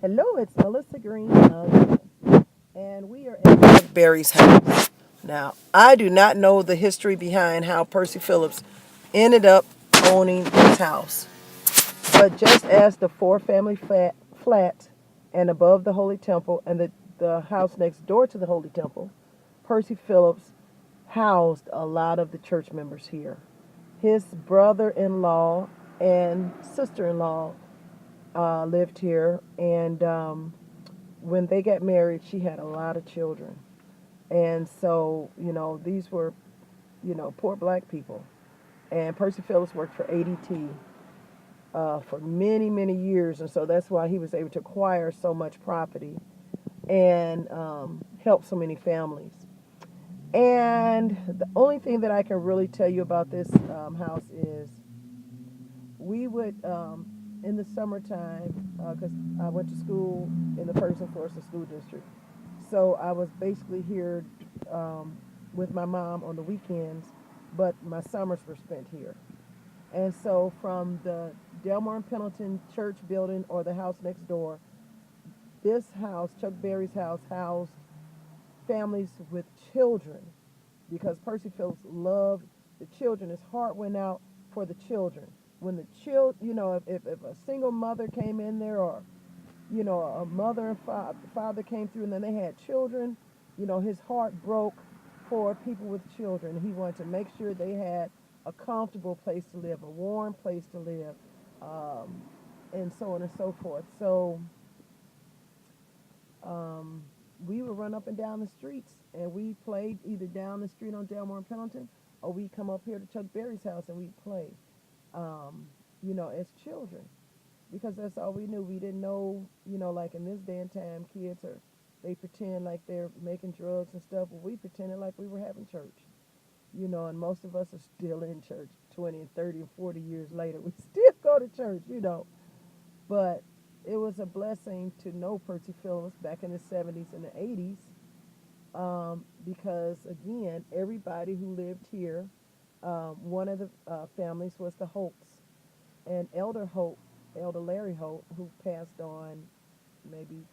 Hello, it's Melissa Greene again, and we are at Chuck Berry's house. Now, I do not know the history behind how Percy Phillips ended up owning this house, but just as the four-family flat and above the Holy Temple and the house next door to the Holy Temple, Percy Phillips housed a lot of the church members here. His brother-in-law and sister-in-law lived here, and when they got married, she had a lot of children. And so, these were, poor black people. And Percy Phillips worked for ADT for many, many years. And so that's why he was able to acquire so much property and help so many families. And the only thing that I can really tell you about this house is we would, in the summertime, because I went to school in the Ferguson Florissant School District. So I was basically here with my mom on the weekends, but my summers were spent here. And so from the Delmar and Pendleton church building or the house next door, this house, Chuck Berry's house, housed families with children because Percy Phillips loved the children. His heart went out for the children. When the if a single mother came in there or a mother and father came through and then they had children, his heart broke for people with children. He wanted to make sure they had a comfortable place to live, a warm place to live, and so on and so forth. So we would run up and down the streets and we played either down the street on Delmar and Pendleton or we come up here to Chuck Berry's house and we'd play, as children because that's all we knew. We didn't know, like in this day and time, they pretend like they're making drugs and stuff. Well, we pretended like we were having church, and most of us are still in church 20 and 30 and 40 years later. We still go to church, But it was a blessing to know Percy Phillips back in the 70s and the 80s because, again, everybody who lived here, one of the families was the Holts. And Elder Larry Holt, who passed on maybe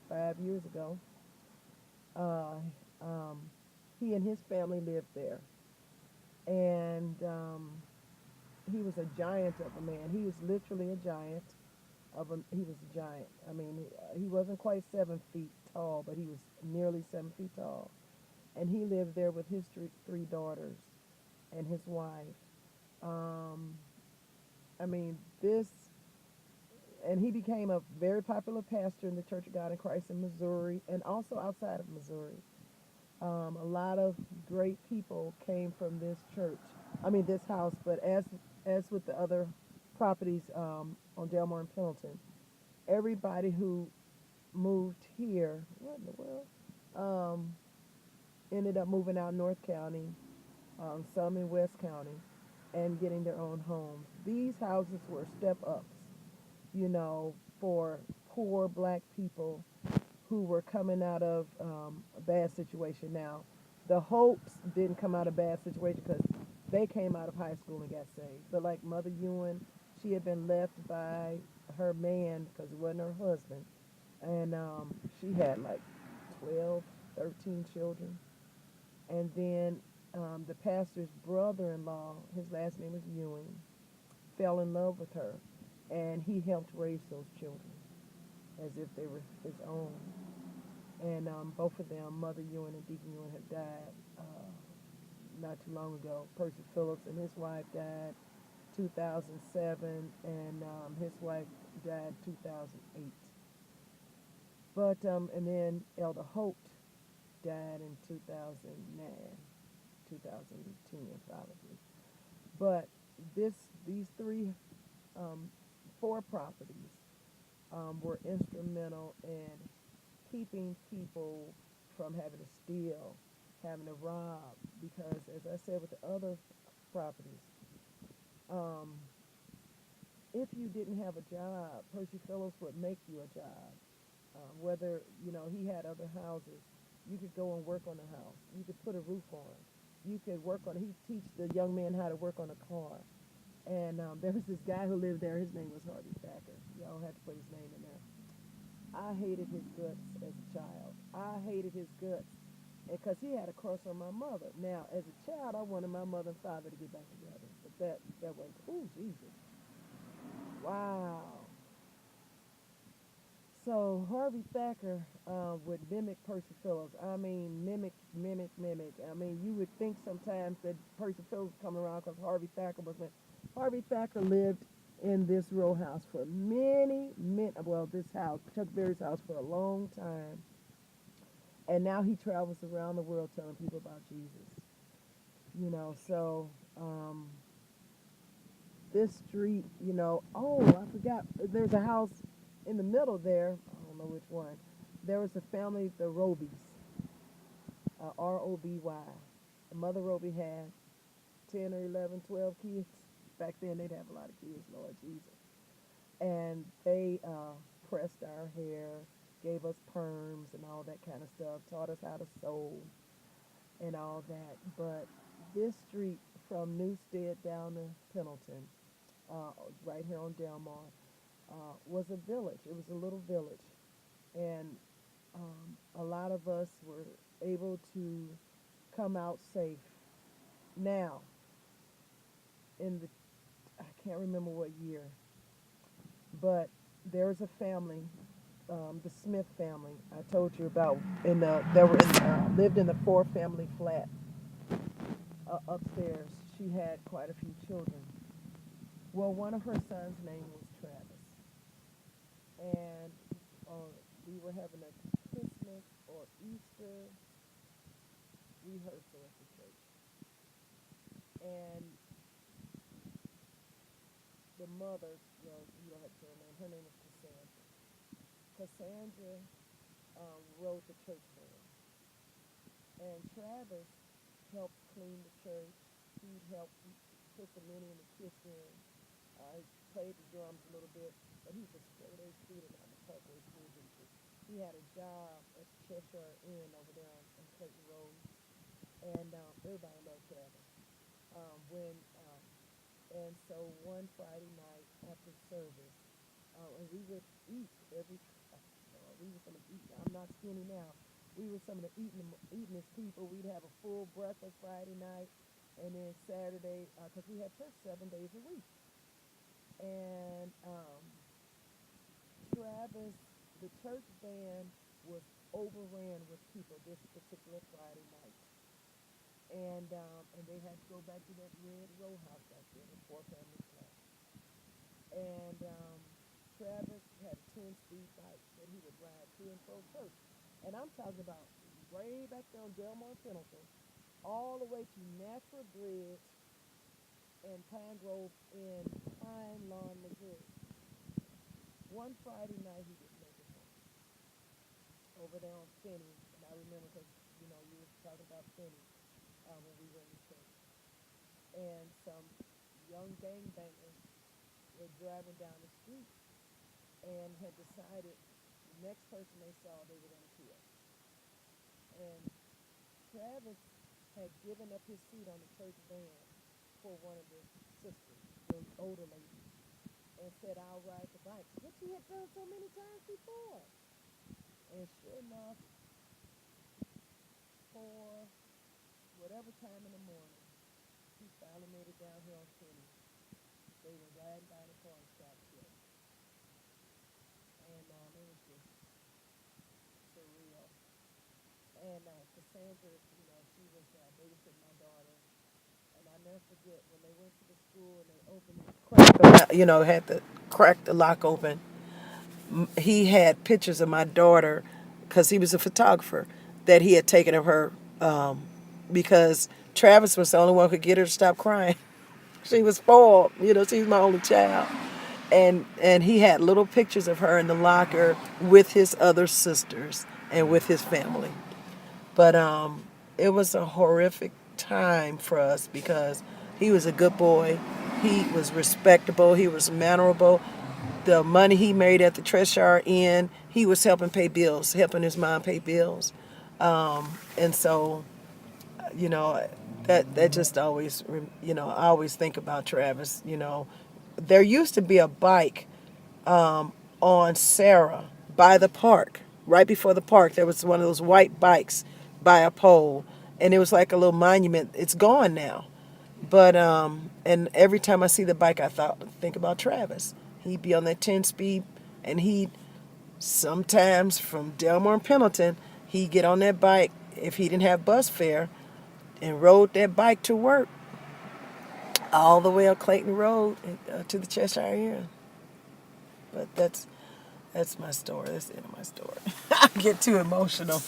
5 years ago, uh, um, he and his family lived there. And he was a giant of a man. He was literally a giant. He was a giant. I mean, he wasn't quite 7 feet tall, but he was nearly 7 feet tall. And he lived there with his three daughters and his wife. Um, I mean, and he became a very popular pastor in the Church of God in Christ in Missouri and also outside of Missouri. A lot of great people came from this house, but as with the other properties on Delmar and Pendleton, everybody who moved here, what in the world, ended up moving out North County, some in West County, and getting their own homes. These houses were step ups, for poor black people who were coming out of a bad situation. Now, the Hopes didn't come out of a bad situation because they came out of high school and got saved. But like Mother Ewan, she had been left by her man because it wasn't her husband. And she had like 12, 13 children. And then the pastor's brother-in-law, his last name is Ewing, fell in love with her. And he helped raise those children as if they were his own. And both of them, Mother Ewan and Deacon Ewan, have died not too long ago. Percy Phillips and his wife died 2007, and his wife died 2008. But and then Elder Holt died in 2009, 2010 probably. But these four properties were instrumental in keeping people from having to steal, having to rob, because as I said with the other properties, um, if you didn't have a job, Percy Phillips would make you a job. Whether, he had other houses, you could go and work on the house. You could put a roof on. You could he'd teach the young man how to work on a car. And there was this guy who lived there. His name was Harvey Thacker. Y'all had to put his name in there. I hated his guts as a child. I hated his guts because he had a crush on my mother. Now, as a child, I wanted my mother and father to get back together, but that was, oh Jesus, wow. So Harvey Thacker would mimic Percy Phillips. I mean, mimic. I mean, you would think sometimes that Percy Phillips coming around because Harvey Thacker was. Harvey Thacker lived in this row house for many. Well, this house, Chuck Berry's house, for a long time, and now he travels around the world telling people about Jesus. You know, so this street, oh, I forgot. There's a house in the middle there. I don't know which one. There was a family, the Robies, Roby. Mother Roby had 10 or 11, 12 kids. Back then, they'd have a lot of kids, Lord Jesus. And they pressed our hair, gave us perms and all that kind of stuff, taught us how to sew and all that. But this street from Newstead down to Pendleton, right here on Delmar, was a village. It was a little village. And a lot of us were able to come out safe. Now, in the, I can't remember what year, but there was a family, the Smith family I told you about. They were lived in the four-family flat upstairs. She had quite a few children. Well, one of her sons' name was Travis, and we were having a Christmas or Easter rehearsal at the church, and the mother, well, you don't have to say her name. Her name is Cassandra. Cassandra wrote the church band, and Travis helped clean the church. He'd help put the men in the kitchen. He played the drums a little bit, but he's a straight A student on the Parkway School District. He had a job at the Cheshire Inn over there on Clayton Road, and everybody loved Travis. When And so one Friday night after service, and we would eat every. We were some of the eat. I'm not skinny now. We were some of the eatingest people. We'd have a full breakfast Friday night, and then Saturday, because we had church 7 days a week. And Travis, the church band was overran with people this particular Friday night. And they had to go back to that red row house back there, the four-family flat. And Travis had a 10-speed bike that he would ride to and fro church. And I'm talking about way back there on Delmar and Pendleton, all the way to Natural Bridge and Pine Grove in Pine Lawn, Missouri. One Friday night he didn't make it home. Over there on Finney, and I remember because, you were talking about Finney when we were in the church. And some young gangbangers were driving down the street and had decided the next person they saw they were going to kill. And Travis had given up his seat on the church van for one of the sisters, the older lady, and said, "I'll ride the bike," which he had done so many times before. And sure enough, for whatever time in the morning, he finally made it down here on Finney. They were riding by the car and shot killed. And it was just surreal. And Cassandra, she was babysitting my daughter. And I never forget when they went to the school and they opened it, had to crack the lock open. He had pictures of my daughter because he was a photographer that he had taken of her because Travis was the only one who could get her to stop crying. She was spoiled, she's my only child. And he had little pictures of her in the locker with his other sisters and with his family. But it was a horrific time for us because he was a good boy. He was respectable. He was mannerable. The money he made at the Cheshire Inn, he was helping pay bills, helping his mom pay bills. And so, you know, that just always, I always think about Travis. There used to be a bike on Sarah by the park. Right before the park, there was one of those white bikes by a pole, and it was like a little monument. It's gone now, but and every time I see the bike, think about Travis. He'd be on that 10 speed, and he'd sometimes from Delmar and Pendleton, he'd get on that bike if he didn't have bus fare, and rode that bike to work all the way up Clayton Road to the Cheshire Inn. But that's my story. That's the end of my story. I get too emotional.